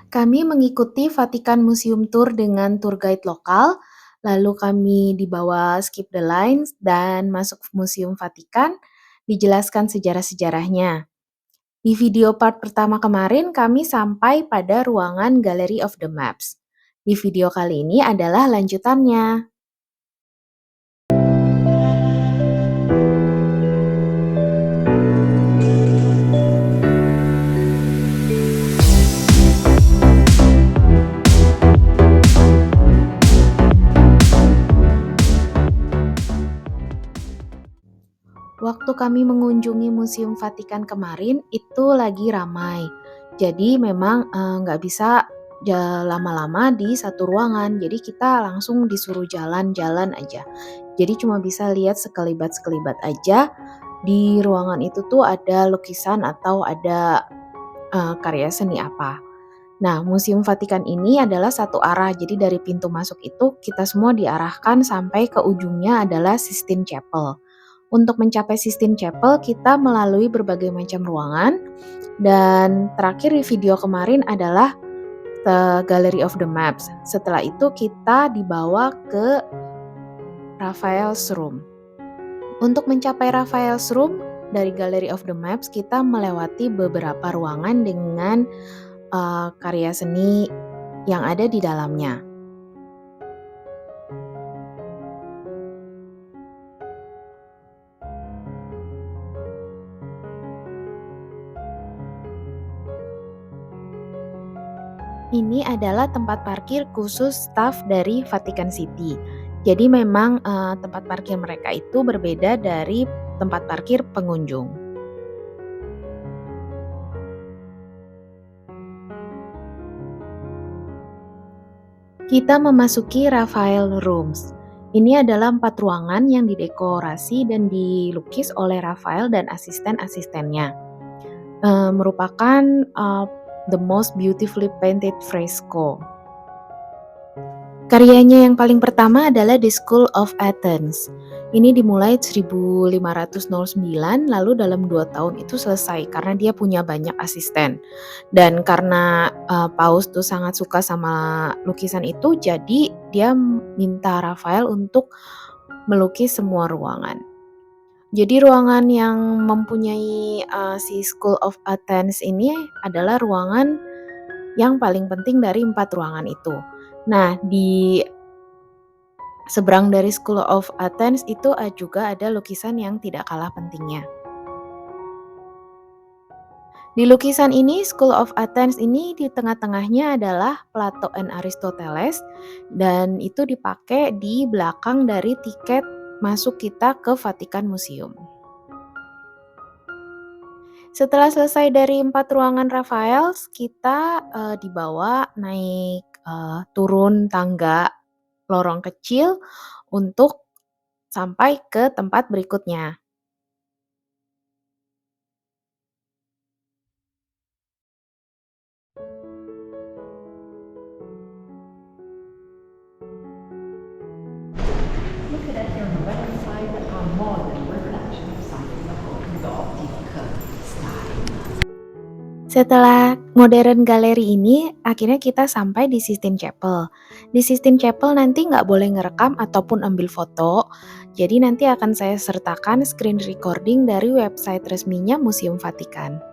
Kami mengikuti Vatikan Museum Tour dengan tour guide lokal, lalu kami dibawa skip the lines dan masuk Museum Vatikan, dijelaskan sejarah-sejarahnya. Di video part pertama kemarin kami sampai pada ruangan Gallery of the Maps. Di video kali ini adalah lanjutannya. Waktu kami mengunjungi Museum Vatikan kemarin, itu lagi ramai. Jadi memang nggak bisa lama-lama di satu ruangan, jadi kita langsung disuruh jalan-jalan aja. Jadi cuma bisa lihat sekelibat-sekelibat aja. Di ruangan itu tuh ada lukisan atau ada karya seni apa. Nah, Museum Vatikan ini adalah satu arah, jadi dari pintu masuk itu kita semua diarahkan sampai ke ujungnya adalah Sistine Chapel. Untuk mencapai Sistine Chapel, kita melalui berbagai macam ruangan, dan terakhir di video kemarin adalah The Gallery of the Maps. Setelah itu kita dibawa ke Raphael's Room. Untuk mencapai Raphael's Room, dari Gallery of the Maps kita melewati beberapa ruangan dengan karya seni yang ada di dalamnya. Ini adalah tempat parkir khusus staf dari Vatican City. Jadi memang tempat parkir mereka itu berbeda dari tempat parkir pengunjung. Kita memasuki Raphael Rooms. Ini adalah 4 ruangan yang didekorasi dan dilukis oleh Raphael dan asisten-asistennya. Merupakan the most beautifully painted fresco. Karyanya yang paling pertama adalah The School of Athens. Ini dimulai 1509, lalu dalam 2 tahun itu selesai karena dia punya banyak asisten. Dan karena Paus tuh sangat suka sama lukisan itu, jadi dia minta Raphael untuk melukis semua ruangan. Jadi ruangan yang mempunyai si School of Athens ini adalah ruangan yang paling penting dari 4 ruangan itu. Nah, di seberang dari School of Athens itu juga ada lukisan yang tidak kalah pentingnya. Di lukisan ini, School of Athens ini di tengah-tengahnya adalah Plato and Aristoteles, dan itu dipakai di belakang dari tiket masuk kita ke Vatikan Museum. Setelah selesai dari 4 ruangan Raphael, kita dibawa naik turun tangga lorong kecil untuk sampai ke tempat berikutnya. Look at it on the right side are modern reproduction of something the Gothic style. Setelah modern galeri ini, akhirnya kita sampai di Sistine Chapel. Di Sistine Chapel nanti nggak boleh ngerekam ataupun ambil foto, jadi nanti akan saya sertakan screen recording dari website resminya Museum Vatikan.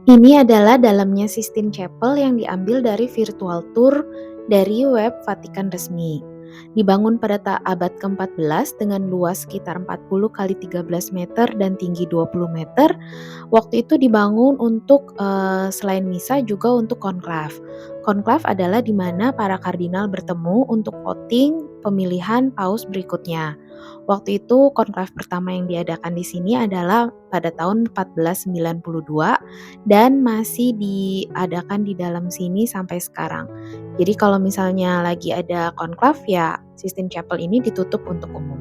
Ini adalah dalamnya Sistine Chapel yang diambil dari virtual tour dari web Vatikan resmi. Dibangun pada abad ke-14 dengan luas sekitar 40 kali 13 meter dan tinggi 20 meter. Waktu itu dibangun untuk selain misa juga untuk konklav. Konklav adalah di mana para kardinal bertemu untuk voting pemilihan paus berikutnya. Waktu itu konklav pertama yang diadakan di sini adalah pada tahun 1492 dan masih diadakan di dalam sini sampai sekarang. Jadi kalau misalnya lagi ada konklav ya Sistine Chapel ini ditutup untuk umum.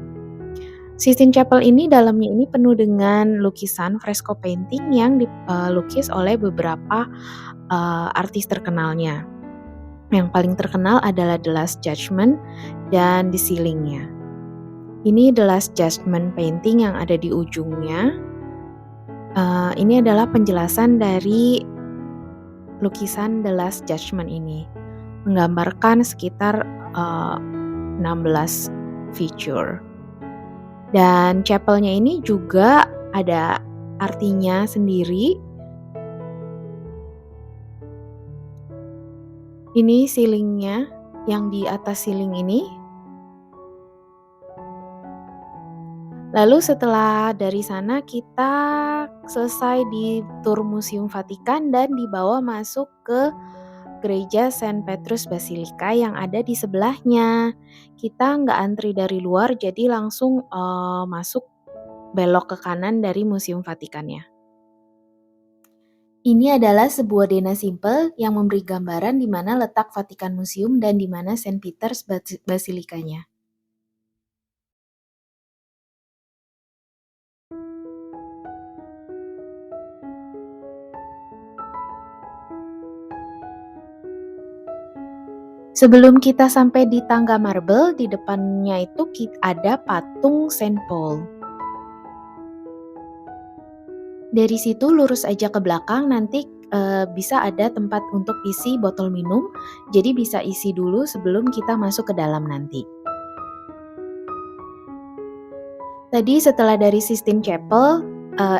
Sistine Chapel ini dalamnya ini penuh dengan lukisan fresco painting yang dilukis oleh beberapa artis terkenalnya. Yang paling terkenal adalah The Last Judgment dan di ceilingnya. Ini The Last Judgment painting yang ada di ujungnya. Ini adalah penjelasan dari lukisan The Last Judgment ini, menggambarkan sekitar 16 feature. Dan chapelnya ini juga ada artinya sendiri. Ini ceilingnya, yang di atas ceiling ini. Lalu setelah dari sana kita selesai di tur Museum Vatikan dan dibawa masuk ke Gereja Saint Petrus Basilica yang ada di sebelahnya. Kita nggak antri dari luar, jadi langsung masuk belok ke kanan dari Museum Vatikannya. Ini adalah sebuah denah simpel yang memberi gambaran di mana letak Vatikan Museum dan di mana Saint Peter's Basilikanya. Sebelum kita sampai di tangga marble, di depannya itu ada patung Saint Paul. Dari situ lurus aja ke belakang, nanti bisa ada tempat untuk isi botol minum, jadi bisa isi dulu sebelum kita masuk ke dalam nanti. Tadi setelah dari Sistine Chapel,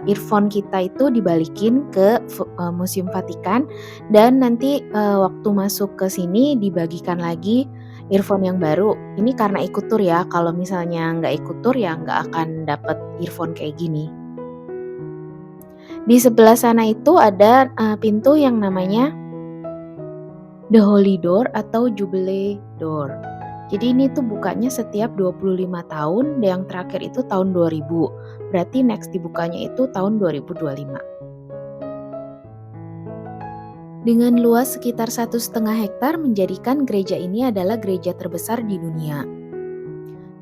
earphone kita itu dibalikin ke Museum Vatikan, dan nanti waktu masuk ke sini dibagikan lagi earphone yang baru. Ini karena ikut tur ya, kalau misalnya nggak ikut tur ya nggak akan dapet earphone kayak gini. Di sebelah sana itu ada pintu yang namanya The Holy Door atau Jubilee Door. Jadi ini tuh bukanya setiap 25 tahun, yang terakhir itu tahun 2000. Berarti next dibukanya itu tahun 2025. Dengan luas sekitar 1,5 hektar menjadikan gereja ini adalah gereja terbesar di dunia.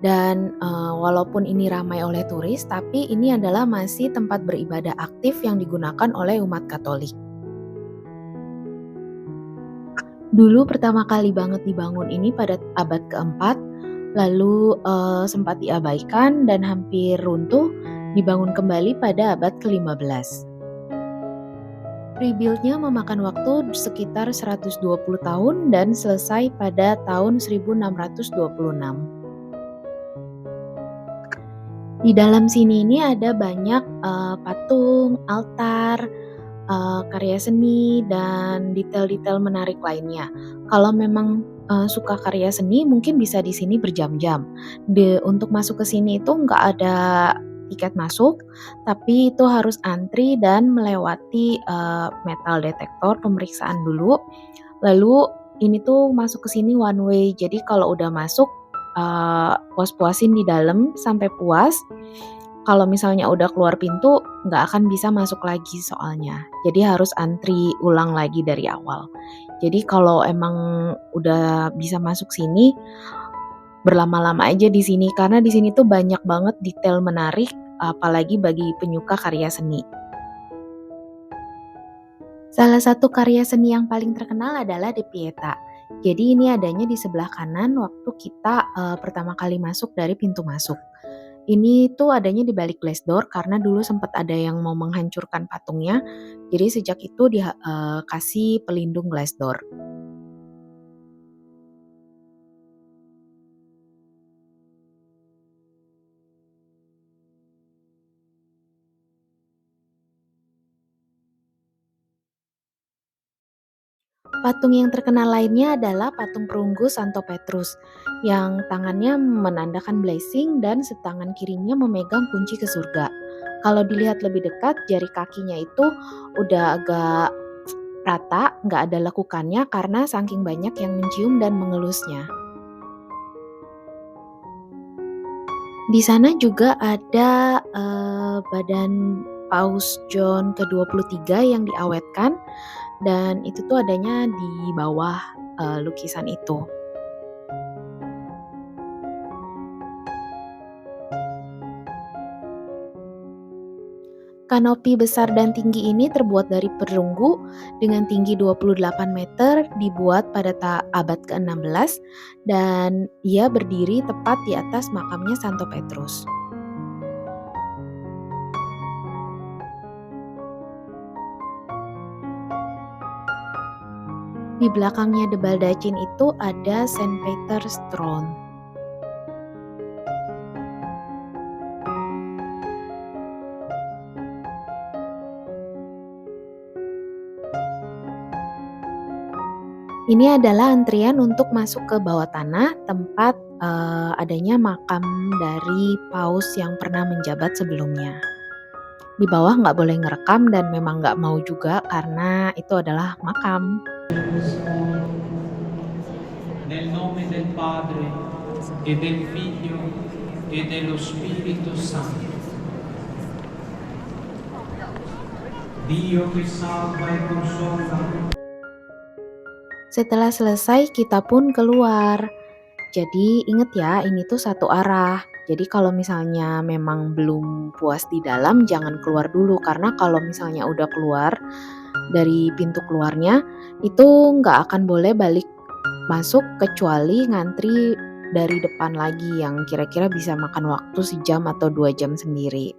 Dan walaupun ini ramai oleh turis, tapi ini adalah masih tempat beribadah aktif yang digunakan oleh umat Katolik. Dulu pertama kali banget dibangun ini pada abad keempat, lalu sempat diabaikan dan hampir runtuh, dibangun kembali pada abad ke-15. Rebuild-nya memakan waktu sekitar 120 tahun dan selesai pada tahun 1626. Di dalam sini ini ada banyak patung, altar, karya seni, dan detail-detail menarik lainnya. Kalau memang suka karya seni, mungkin bisa di sini berjam-jam. Untuk masuk ke sini itu nggak ada tiket masuk, tapi itu harus antri dan melewati metal detektor pemeriksaan dulu. Lalu ini tuh masuk ke sini one way, jadi kalau udah masuk puas-puasin di dalam sampai puas. Kalau misalnya udah keluar pintu, nggak akan bisa masuk lagi soalnya. Jadi harus antri ulang lagi dari awal. Jadi kalau emang udah bisa masuk sini, berlama-lama aja di sini karena di sini tuh banyak banget detail menarik, apalagi bagi penyuka karya seni. Salah satu karya seni yang paling terkenal adalah De Pieta. Jadi ini adanya di sebelah kanan waktu kita pertama kali masuk dari pintu masuk. Ini tuh adanya di balik glass door karena dulu sempat ada yang mau menghancurkan patungnya. Jadi sejak itu dikasih pelindung glass door. Patung yang terkenal lainnya adalah patung perunggu Santo Petrus yang tangannya menandakan blessing dan setangan kirinya memegang kunci ke surga. Kalau dilihat lebih dekat, jari kakinya itu udah agak rata, nggak ada lekukannya karena saking banyak yang mencium dan mengelusnya. Di sana juga ada badan Paus John ke-23 yang diawetkan, dan itu tuh adanya di bawah lukisan itu. Kanopi besar dan tinggi ini terbuat dari perunggu dengan tinggi 28 meter, dibuat pada abad ke-16, dan ia berdiri tepat di atas makamnya Santo Petrus. Di belakangnya The Baldachin itu ada Saint Peter's Throne. Ini adalah antrian untuk masuk ke bawah tanah tempat adanya makam dari paus yang pernah menjabat sebelumnya. Di bawah nggak boleh ngerekam dan memang nggak mau juga karena itu adalah makam. Nel nome del Padre e del Figlio e dello Spirito Santo. Dio che salva e consola. Setelah selesai kita pun keluar. Jadi inget ya, ini tuh satu arah. Jadi kalau misalnya memang belum puas di dalam, jangan keluar dulu. Karena kalau misalnya udah keluar dari pintu keluarnya, itu nggak akan boleh balik masuk kecuali ngantri dari depan lagi yang kira-kira bisa makan waktu sejam atau 2 jam sendiri.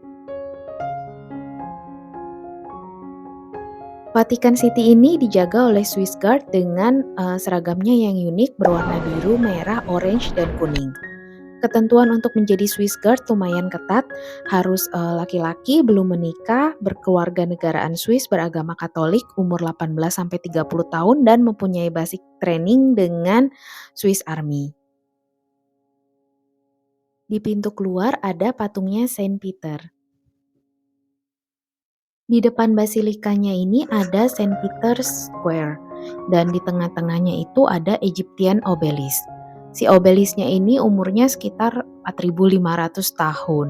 Vatikan City ini dijaga oleh Swiss Guard dengan seragamnya yang unik berwarna biru, merah, orange, dan kuning. Ketentuan untuk menjadi Swiss Guard lumayan ketat, harus laki-laki, belum menikah, berkeluarga negaraan Swiss, beragama Katolik, umur 18-30 tahun, dan mempunyai basic training dengan Swiss Army. Di pintu keluar ada patungnya Saint Peter. Di depan basilikanya ini ada Saint Peter's Square, dan di tengah-tengahnya itu ada Egyptian Obelisk. Si obelisknya ini umurnya sekitar 4.500 tahun.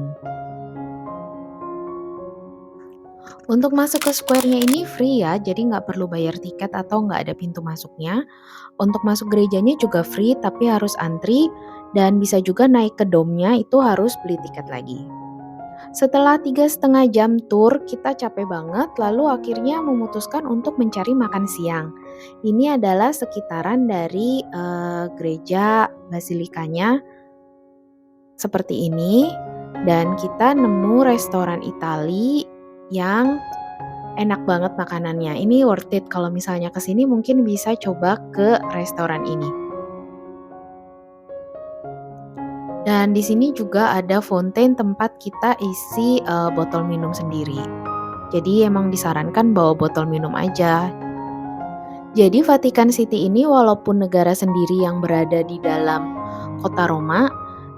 Untuk masuk ke square-nya ini free ya, jadi nggak perlu bayar tiket atau nggak ada pintu masuknya. Untuk masuk gerejanya juga free, tapi harus antri, dan bisa juga naik ke dome-nya itu harus beli tiket lagi. Setelah 3,5 jam tur, kita capek banget, lalu akhirnya memutuskan untuk mencari makan siang. Ini adalah sekitaran dari gereja basilikanya seperti ini, dan kita nemu restoran Itali yang enak banget makanannya. Ini worth it kalau misalnya kesini mungkin bisa coba ke restoran ini. Dan di sini juga ada fountain tempat kita isi botol minum sendiri. Jadi emang disarankan bawa botol minum aja. Jadi Vatikan City ini walaupun negara sendiri yang berada di dalam kota Roma,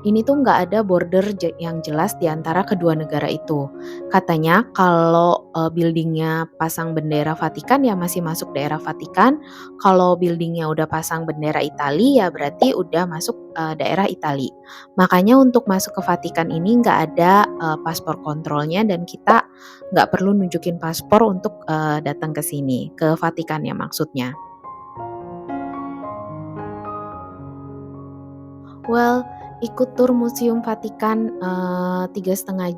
ini tuh nggak ada border yang jelas di antara kedua negara itu. Katanya kalau buildingnya pasang bendera Vatikan ya masih masuk daerah Vatikan. Kalau buildingnya udah pasang bendera Italia ya berarti udah masuk daerah Italia. Makanya untuk masuk ke Vatikan ini nggak ada paspor kontrolnya dan kita nggak perlu nunjukin paspor untuk datang ke sini, ke Vatikan ya maksudnya. Well, ikut tur Museum Vatikan 3,5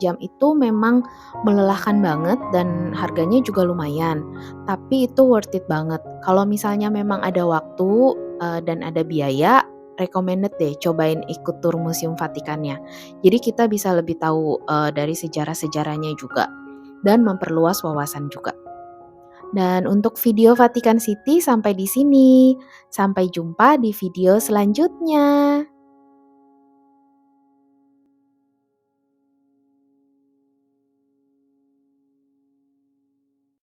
jam itu memang melelahkan banget dan harganya juga lumayan. Tapi itu worth it banget. Kalau misalnya memang ada waktu dan ada biaya, recommended deh cobain ikut tur Museum Vatikannya. Jadi kita bisa lebih tahu dari sejarah-sejarahnya juga dan memperluas wawasan juga. Dan untuk video Vatikan City sampai di sini. Sampai jumpa di video selanjutnya.